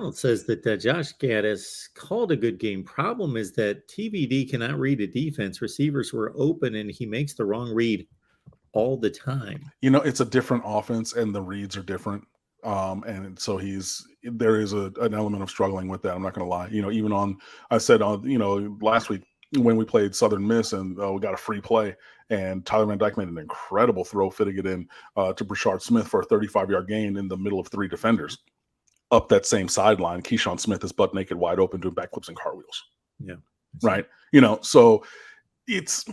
Donald says that Josh Gaddis called a good game. Problem is that TVD cannot read a defense. Receivers were open, and he makes the wrong read all the time. It's a different offense, and the reads are different. And so there is an element of struggling with that. I'm not going to lie. I said last week when we played Southern Miss and we got a free play, and Tyler Van Dyke made an incredible throw, fitting it in to Brashard Smith for a 35-yard gain in the middle of 3 defenders. Up that same sideline, Keyshawn Smith is butt naked, wide open, doing backflips and cartwheels. Yeah. Right. So it's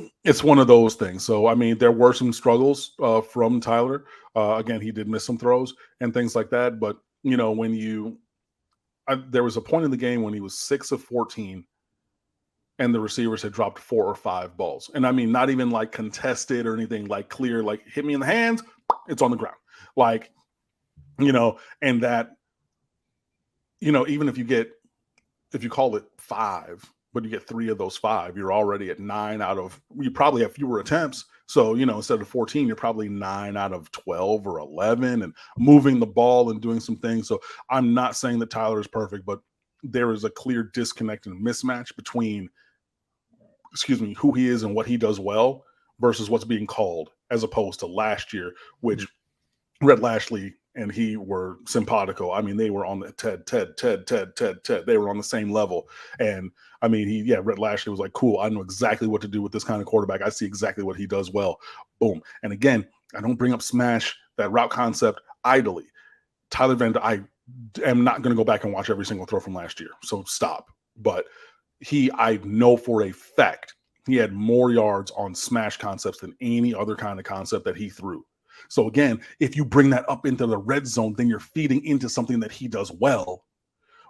one of those things. So, I mean, there were some struggles from Tyler. Again, he did miss some throws and things like that. But, there was a point in the game when he was 6 of 14 and the receivers had dropped 4 or 5 balls. And I mean, not even like contested or anything, like clear, like hit me in the hands, it's on the ground. Like, and that, even if you call it 5, but you get 3 of those 5, you're already at 9 out of, you probably have fewer attempts. So, instead of 14, you're probably 9 out of 12 or 11 and moving the ball and doing some things. So I'm not saying that Tyler is perfect, but there is a clear disconnect and mismatch between, who he is and what he does well versus what's being called, as opposed to last year, which Rhett Lashley and he were simpatico. I mean, they were on the Ted. They were on the same level. And I mean, Rhett Lashley was like, cool, I know exactly what to do with this kind of quarterback. I see exactly what he does well. Boom. And again, I don't bring up smash, that route concept, idly. Tyler Van Dyke, I am not going to go back and watch every single throw from last year. So stop. But I know for a fact, he had more yards on smash concepts than any other kind of concept that he threw. So again, if you bring that up into the red zone, then you're feeding into something that he does well,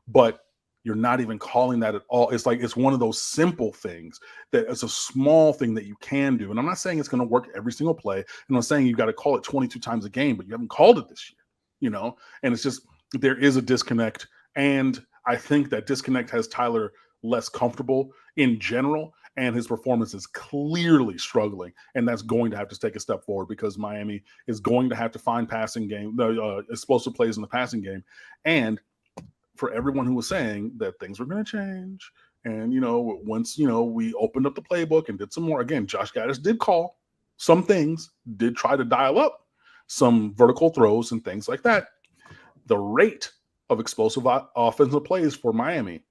but you're not even calling that at all. It's like, it's one of those simple things that it's a small thing that you can do. And I'm not saying it's going to work every single play. And I'm saying you got to call it 22 times a game, but you haven't called it this year, and it's just, there is a disconnect. And I think that disconnect has Tyler less comfortable in general. And his performance is clearly struggling, and that's going to have to take a step forward because Miami is going to have to find passing game, explosive plays in the passing game. And for everyone who was saying that things were going to change, and once we opened up the playbook and did some more, again, Josh Gaddis did call some things, did try to dial up some vertical throws and things like that. The rate of explosive offensive plays for Miami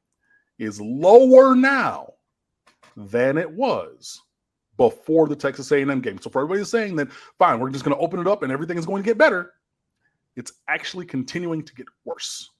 is lower now than it was before the Texas A&M game. So for everybody saying that, fine, we're just going to open it up and everything is going to get better, it's actually continuing to get worse.